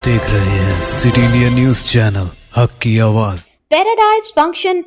देख रहे हैं सिटी इंडिया न्यूज चैनल हक की आवाज। पैराडाइज फंक्शन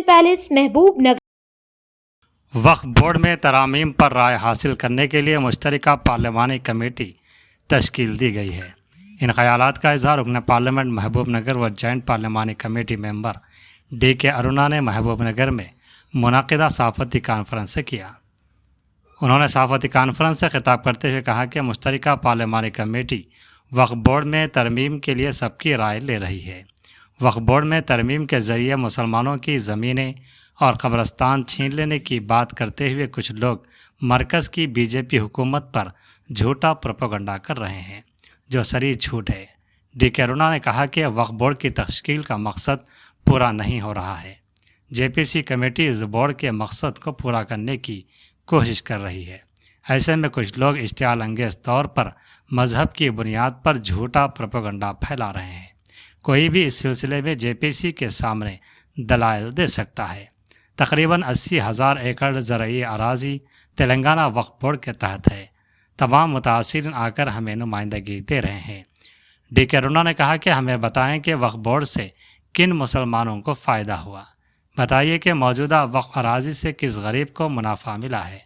पैलेस महबूब नगर। वक्फ बोर्ड में तरामीम पर राय हासिल करने के लिए मुश्तरका पार्लिमानी कमेटी तश्कील दी गई है। इन ख्यालात का इजहार रुकन पार्लियामेंट महबूब नगर व जॉइंट पार्लिमानी कमेटी मेंबर DK अरुणा ने महबूब नगर में मुनाकिदा सहाफ़ती कॉन्फ्रेंस से किया। उन्होंने सहाफ़ती कॉन्फ्रेंस से खिताब करते हुए कहा कि मुश्तरका पार्लिमानी कमेटी वक्फ बोर्ड में तरमीम के लिए सबकी राय ले रही है। वक्फ बोर्ड में तरमीम के ज़रिए मुसलमानों की ज़मीनें और कब्रस्तान छीन लेने की बात करते हुए कुछ लोग मरकज़ की BJP हुकूमत पर झूठा प्रोपेगेंडा कर रहे हैं, जो सरी झूठ है। DK अरुणा ने कहा कि वक्फ बोर्ड की तश्कील का मकसद पूरा नहीं हो रहा है। JPC कमेटी इस बोर्ड के मकसद को पूरा करने की कोशिश कर रही है। ऐसे में कुछ लोग इश्तियाल अंगेज़ तौर पर मज़हब की बुनियाद पर झूठा प्रोपेगेंडा फैला रहे हैं। कोई भी इस सिलसिले में JPC के सामने दलाइल दे सकता है। तकरीबन 80,000 एकड़ ज़रई अराज़ी तेलंगाना वक्फ बोर्ड के तहत है। तमाम मुतासिरीन आकर हमें नुमाइंदगी दे रहे हैं। DK अरुणा ने कहा कि हमें बताएं कि वक्फ बोर्ड से किन मुसलमानों को फ़ायदा हुआ। बताइए कि मौजूदा वक्फ अराज़ी से किस गरीब को मुनाफा मिला है।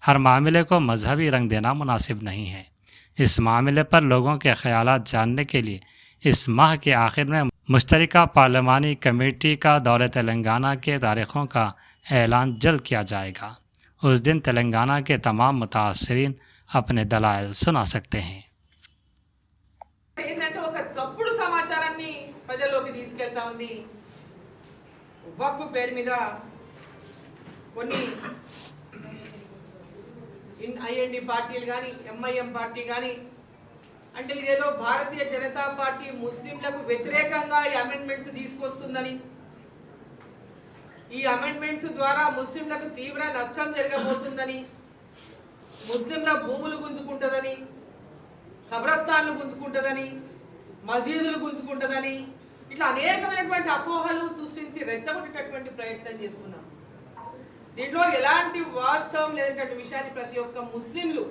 हर मामले को मजहबी रंग देना मुनासिब नहीं है। इस मामले पर लोगों के ख्यालात जानने के लिए इस माह के आखिर में मुश्तरका पार्लिमानी कमेटी का दौरे तेलंगाना के तारीख़ों का ऐलान जल्द किया जाएगा। उस दिन तेलंगाना के तमाम मुतासिरीन अपने दलाइल सुना सकते हैं। వక్ఫ్ పేరు మీద కొన్ని IND పార్టీలు కానీ MIM పార్టీ కానీ అంటే ఇదేదో భారతీయ జనతా పార్టీ ముస్లింలకు వ్యతిరేకంగా ఈ అమెండ్మెంట్స్ తీసుకొస్తుందని, ఈ అమెండ్మెంట్స్ ద్వారా ముస్లింలకు తీవ్ర నష్టం జరగబోతుందని, ముస్లింల భూములు గుంజుకుంటుందని, కబ్రస్థాన్లు గుంజుకుంటుందని, మసీదులు గుంజుకుంటుందని ఇట్లా అనేకమైనటువంటి అపోహలు సృష్టించి రెచ్చగొట్టేటటువంటి ప్రయత్నం చేస్తున్నాం. దీంట్లో ఎలాంటి వాస్తవం లేనటువంటి విషయాన్ని ప్రతి ఒక్క ముస్లింలు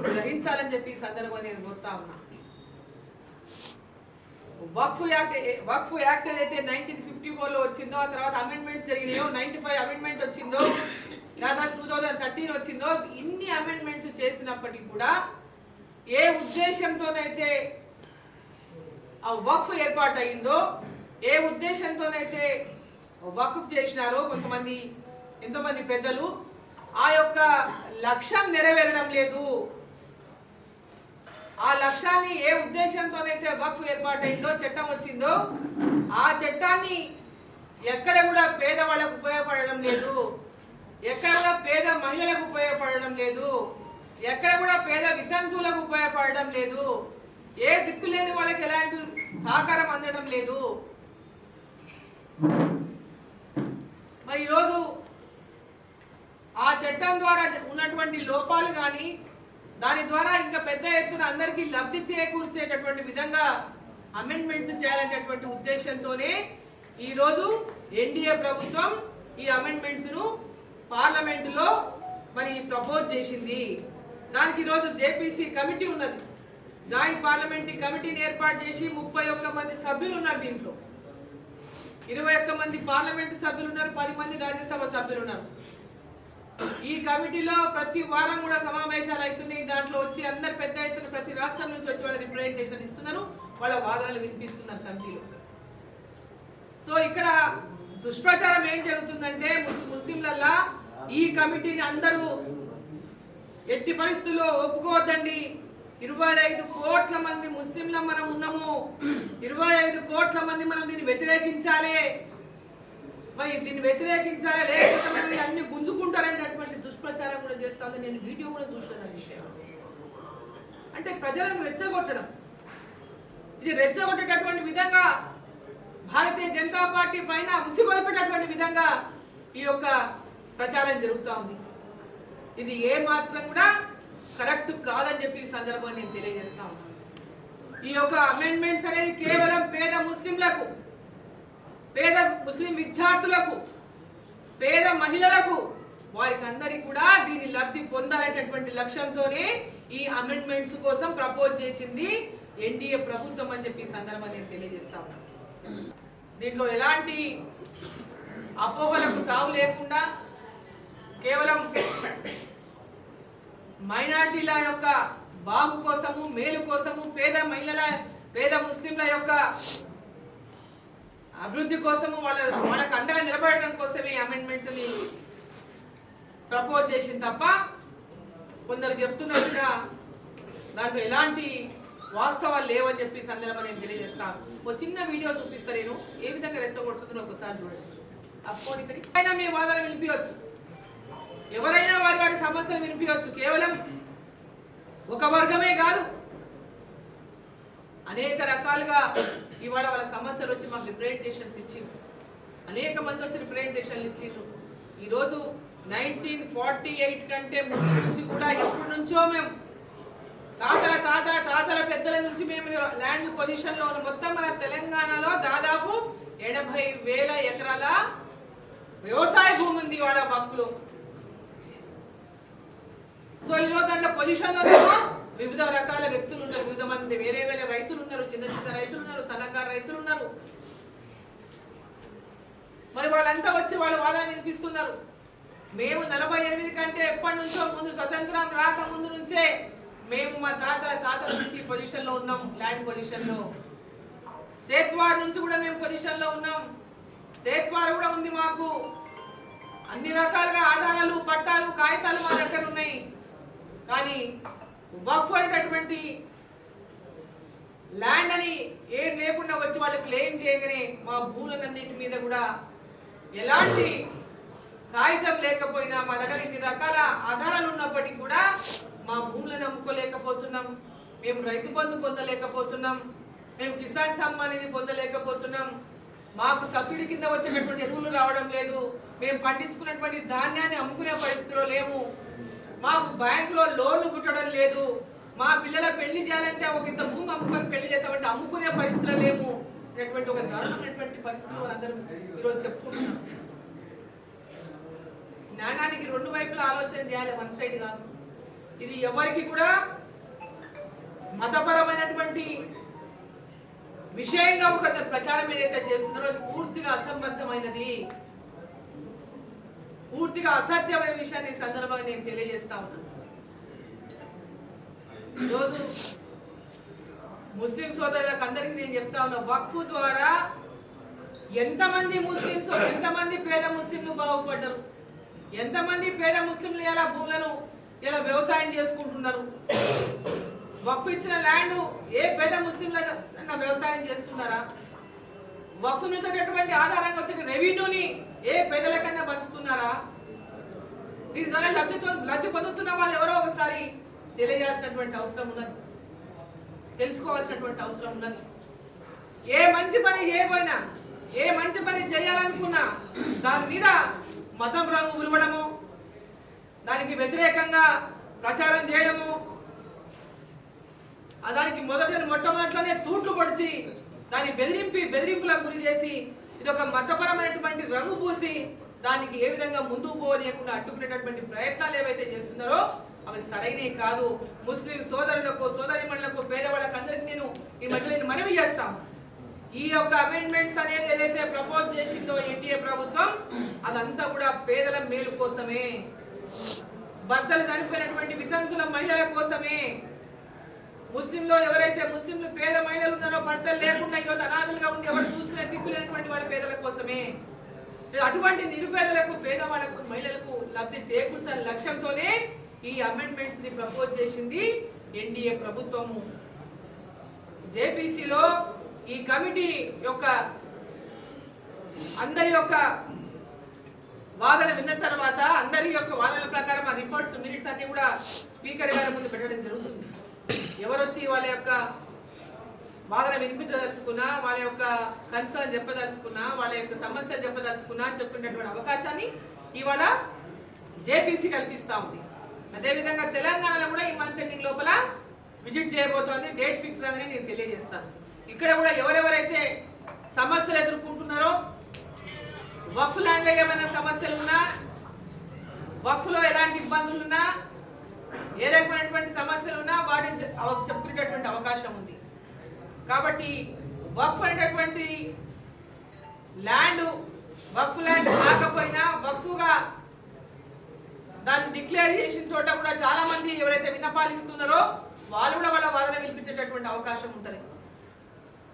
గ్రహించాలని చెప్పి ఈ సందర్భంగా నేను కోరుతా ఉన్నా. వక్ఫ్ యాక్ట్ ఏదైతే 1954లో వచ్చిందో, ఆ తర్వాత అమెండ్మెంట్స్ జరిగినాయో, 95 అమెండ్మెంట్ వచ్చిందో, దాదాపు 2013 వచ్చిందో, ఇన్ని అమెండ్మెంట్స్ చేసినప్పటికీ కూడా ఏ ఉద్దేశంతోనైతే ఆ వక్ఫ్ ఏర్పాటు అయిందో, ఏ ఉద్దేశంతోనైతే వక్ఫ్ చేసినారో ఎంతోమంది పెద్దలు, ఆ యొక్క లక్ష్యం నెరవేరడం లేదు. ఆ లక్ష్యాన్ని ఏ ఉద్దేశంతోనైతే వక్ఫ్ ఏర్పాటు అయిందో, చట్టం వచ్చిందో, ఆ చట్టాన్ని ఎక్కడ కూడా పేదవాళ్ళకు ఉపయోగపడడం లేదు, ఎక్కడ కూడా పేద మహిళలకు ఉపయోగపడడం లేదు, ఎక్కడ కూడా పేద వితంతువులకు ఉపయోగపడడం లేదు, ఏ దిక్కు లేని వాళ్ళకి ఎలాంటి సహకారం అందడం లేదు. మరి ఈరోజు ఆ చట్టం ద్వారా ఉన్నటువంటి లోపాలు కానీ, దాని ద్వారా ఇంకా పెద్ద ఎత్తున అందరికీ లబ్ధి చేకూర్చేటటువంటి విధంగా అమెండ్మెంట్స్ చేయాలనేటటువంటి ఉద్దేశంతోనే ఈరోజు NDA ప్రభుత్వం ఈ అమెండ్మెంట్స్ను పార్లమెంటులో మరి ప్రపోజ్ చేసింది. దానికి ఈరోజు JPC కమిటీ ఉన్నది. జాయింట్ పార్లమెంటరీ కమిటీని ఏర్పాటు చేసి 31 మంది సభ్యులు ఉన్నారు. దీంట్లో 21 మంది పార్లమెంటు సభ్యులు ఉన్నారు, 10 మంది రాజ్యసభ సభ్యులు ఉన్నారు. ఈ కమిటీలో ప్రతి వారం కూడా సమావేశాలు అవుతున్నాయి. దాంట్లో వచ్చి అందరు పెద్ద ఎత్తున ప్రతి రాష్ట్రం నుంచి వచ్చి వాళ్ళ రిప్రజెంటేషన్ ఇస్తున్నారు, వాళ్ళ వాదనలు వినిపిస్తున్నారు కమిటీలో. సో ఇక్కడ దుష్ప్రచారం ఏం జరుగుతుందంటే, ముస్లింలల్లా ఈ కమిటీని అందరూ ఎట్టి పరిస్థితుల్లో ఒప్పుకోవద్దండి, 25 కోట్ల మంది ముస్లింల మనం ఉన్నాము, 25 కోట్ల మంది మనం దీన్ని వ్యతిరేకించాలి, మరి దీన్ని వ్యతిరేకించాలి, లేకపోతే మనం అన్ని గుంజుకుంటారనేటటువంటి దుష్ప్రచారం కూడా చేస్తా ఉంది. నేను వీడియో కూడా చూసాను. విషయం అంటే ప్రజలను రెచ్చగొట్టడం, ఇది రెచ్చగొట్టేటటువంటి విధంగా భారతీయ జనతా పార్టీ పైన ఉసిగొల్పేటటువంటి విధంగా ఈ యొక్క ప్రచారం జరుగుతూ ఉంది. ఇది ఏ మాత్రం కూడా కరెక్ట్ కాదని చెప్పి ఈ సందర్భంగా నేను తెలియజేస్తా ఉన్నాను. ఈ యొక్క అమెండ్మెంట్స్ అనేది కేవలం పేద ముస్లింలకు, పేద ముస్లిం విద్యార్థులకు, పేద మహిళలకు, వారికి అందరికీ కూడా దీని లబ్ధి పొందాలనేటటువంటి లక్ష్యంతోనే ఈ అమెండ్మెంట్స్ కోసం ప్రపోజ్ చేసింది ఎన్డీఏ ప్రభుత్వం అని చెప్పి సందర్భంగా నేను తెలియజేస్తా ఉన్నాను. దీంట్లో ఎలాంటి అపోహలకు తావు లేకుండా కేవలం మైనారిటీల యొక్క బాగు కోసము, మేలు కోసము, పేద ముస్లింల యొక్క అభివృద్ధి కోసము వాళ్ళకు అండగా నిలబడడం కోసమే అమెండ్మెంట్స్ ని ప్రపోజ్ చేసింది తప్ప కొందరు చెప్తున్నట్టుగా దాంట్లో ఎలాంటి వాస్తవాలు లేవని చెప్పి సందర్భంగా నేను తెలియజేస్తాను. ఒక చిన్న వీడియో చూపిస్తా, నేను ఏ విధంగా రెచ్చగొడుతుందో ఒకసారి చూడండి. అప్పుడు ఇక్కడైనా మీ వాదన వినిపించవచ్చు, ఎవరైనా వారి సమస్యలు వినిపించవచ్చు. కేవలం ఒక వర్గమే కాదు, అనేక రకాలుగా ఇవాళ వాళ్ళ సమస్యలు వచ్చి మాకు రిప్రజెంటేషన్స్ ఇచ్చిండ్రు. అనేక మంది వచ్చి రిప్రజెంటేషన్లు ఇచ్చిండ్రు. ఈరోజు 1948 కంటే ముందు నుంచి కూడా ఎప్పటి నుంచో మేము తాతల పెద్దల నుంచి మేము ల్యాండ్ పొజిషన్ లో మొత్తం మన తెలంగాణలో దాదాపు 80,000 ఎకరాల వ్యవసాయ భూమి ఉంది వాళ్ళ భక్తులు. సో ఈరోజు దాంట్లో పొజిషన్ లో వివిధ రకాల వ్యక్తులు ఉన్నారు, వివిధ మంది వేరే రైతులు ఉన్నారు, చిన్న రైతులు ఉన్నారు, సన్నకారు రైతులు ఉన్నారు. మరి వాళ్ళంతా వచ్చి వాళ్ళ వాదన వినిపిస్తున్నారు. మేము 48 కంటే ఎప్పటి నుంచో ముందు, స్వతంత్రం రాక ముందు నుంచే మేము మా తాతల నుంచి పొజిషన్ లో ఉన్నాం, ల్యాండ్ పొజిషన్ లో. సేత్వార్ నుంచి కూడా మేము పొజిషన్ లో ఉన్నాం. సేత్వార్ కూడా ఉంది మాకు. అన్ని రకాలుగా ఆధారాలు, పట్టాలు, కాగితాలు మా దగ్గర ఉన్నాయి. కానీ వక్ఫ్ అనేటటువంటి ల్యాండ్ అని ఏం లేకుండా వచ్చి వాళ్ళు క్లెయిమ్ చేయగానే మా భూములన్నింటి మీద కూడా ఎలాంటి కాగితం లేకపోయినా, మా దగ్గర ఇన్ని రకాల ఆధారాలు ఉన్నప్పటికీ కూడా మా భూములను అమ్ముకోలేకపోతున్నాం, మేము రైతు బంధు పొందలేకపోతున్నాం, మేము కిసాన్ సమ్మాన్ నిధి పొందలేకపోతున్నాం, మాకు సబ్సిడీ కింద వచ్చేటటువంటి ఎరువులు రావడం లేదు, మేము పండించుకున్నటువంటి ధాన్యాన్ని అమ్ముకునే పరిస్థితిలో లేము, మాకు బ్యాంకులో లోన్లు పుట్టడం లేదు, మా పిల్లల పెళ్లి చేయాలంటే ఒక ఇంత భూమి అమ్ముకొని పెళ్లి చేద్దామంటే అమ్ముకునే పరిస్థితిలో లేము అనేటువంటి ఒక దారుణమైనటువంటి పరిస్థితులు వాళ్ళందరూ ఈరోజు చెప్పుకుంటున్నాం. జ్ఞానానికి రెండు వైపులా ఆలోచన చేయాలి, వన్ సైడ్ కాదు. ఇది ఎవరికి కూడా మతపరమైనటువంటి విషయంగా ఒక ప్రచారం ఏదైతే చేస్తున్నారో అది పూర్తిగా అసంబద్ధమైనది, పూర్తిగా అసత్యమైన విషయాన్ని ఈ సందర్భంగా నేను తెలియజేస్తా ఉన్నాను. ఈరోజు ముస్లిం సోదరులకు అందరికీ నేను చెప్తా ఉన్నా, వక్ఫ్ ద్వారా ఎంతమంది ముస్లింస్, ఎంతమంది పేద ముస్లింలు బాగుపడ్డారు, ఎంతమంది పేద ముస్లింలు ఇలా భూములను ఇలా వ్యవసాయం చేసుకుంటున్నారు. వక్ఫ్ ఇచ్చిన ల్యాండ్ ఏ పేద ముస్లింలైనా వ్యవసాయం చేస్తున్నారా? వక్ఫ్ నుంచి వచ్చేటువంటి ఆధారంగా వచ్చే రెవెన్యూని ఏ పేదలకన్నా పంచుతున్నారా? దీని ద్వారా లబ్ధి పొందుతున్న వాళ్ళు ఎవరో ఒకసారి తెలియజేయాల్సినటువంటి అవసరం ఉన్నది, తెలుసుకోవాల్సినటువంటి అవసరం ఉన్నది. ఏ మంచి పని చేయబోయినా, ఏ మంచి పని చేయాలనుకున్నా దాని మీద మతం రంగు ఉలవడము, దానికి వ్యతిరేకంగా ప్రచారం చేయడము, దానికి మొట్టమొదట్లోనే తూట్లు పొడిచి దాన్ని బెదిరింపులకు గురి చేసి ఇది ఒక మతపరమైనటువంటి రంగు పూసి దానికి ఏ విధంగా ముందుకు పోనీయకుండా అడ్డుకునేటటువంటి ప్రయత్నాలు ఏవైతే చేస్తున్నారో అవి సరైనవి కాదు. ముస్లిం సోదరులకు, సోదరిమణులకు, పేదవాళ్ళకు అందరికీ నేను ఈ మధ్య మనవి చేస్తాం. ఈ యొక్క అమెండ్మెంట్స్ అనేది ఏదైతే ప్రపోజ్ చేసిందో ఎన్డీఏ ప్రభుత్వం, అదంతా కూడా పేదల మేలు కోసమే, భర్తలు చనిపోయినటువంటి వితంతుల మహిళల కోసమే, ముస్లింలో ఎవరైతే ముస్లింలు పేద మహిళలు ఉన్నారో, భర్తలు లేకుండా ఈరోజు అనాథలుగా ఉండి ఎవరు చూసుకునే దిక్కులేనటువంటి వాళ్ళ పేదల కోసమే. అటువంటి నిరుపేదలకు, పేదవాళ్లకు, మహిళలకు లబ్ధి చేకూర్చాలని లక్ష్యంతోనే ఈ అమెండ్మెంట్స్ ని ప్రపోజ్ చేసింది ఎన్డీఏ ప్రభుత్వము. జేపీసీలో ఈ కమిటీ యొక్క అందరి యొక్క వాదన విన్న తర్వాత, అందరి యొక్క వాదన ప్రకారం ఆ రిపోర్ట్స్, మినిట్స్ అన్ని కూడా స్పీకర్ గారి ముందు పెట్టడం జరుగుతుంది. ఎవరొచ్చి వాళ్ళ యొక్క వాదన వినిపించదలుచుకున్నా, వాళ్ళ యొక్క కన్సర్న్ చెప్పదలుచుకున్నా, వాళ్ళ యొక్క సమస్యలు చెప్పదలుచుకున్నా చెప్పుకునేటువంటి అవకాశాన్ని ఇవాళ జేపీసీ కల్పిస్తూ ఉంది. అదేవిధంగా తెలంగాణలో కూడా ఈ మంత్ ఎండింగ్ లోపల విజిట్ చేయబోతోంది. డేట్ ఫిక్స్ అని నేను తెలియజేస్తాను. ఇక్కడ కూడా ఎవరెవరైతే సమస్యలు ఎదుర్కొంటున్నారో, వక్ఫ్ ల్యాండ్లో ఏమైనా సమస్యలు ఉన్నా, వక్ఫ్లో ఎలాంటి ఇబ్బందులు ఉన్నా, ఏ రకమైనటువంటి సమస్యలు ఉన్నా వాటిని చెప్పుకునేటటువంటి అవకాశం ఉంది. కాబట్టి వక్ఫ్ అనేటటువంటి ల్యాండ్ వక్ఫ్ ల్యాండ్ కాకపోయినా వక్ఫ్గా దాన్ని డిక్లేర్ చేసిన చోట కూడా చాలా మంది ఎవరైతే విన్నపాలు ఇస్తున్నారో వాళ్ళు కూడా వాళ్ళ వాదన వినిపించేటటువంటి అవకాశం ఉంటుంది.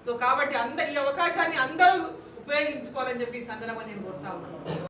సో కాబట్టి ఈ అవకాశాన్ని అందరూ ఉపయోగించుకోవాలని చెప్పి ఈ సందర్భంగా నేను కోరుతా ఉన్నాను.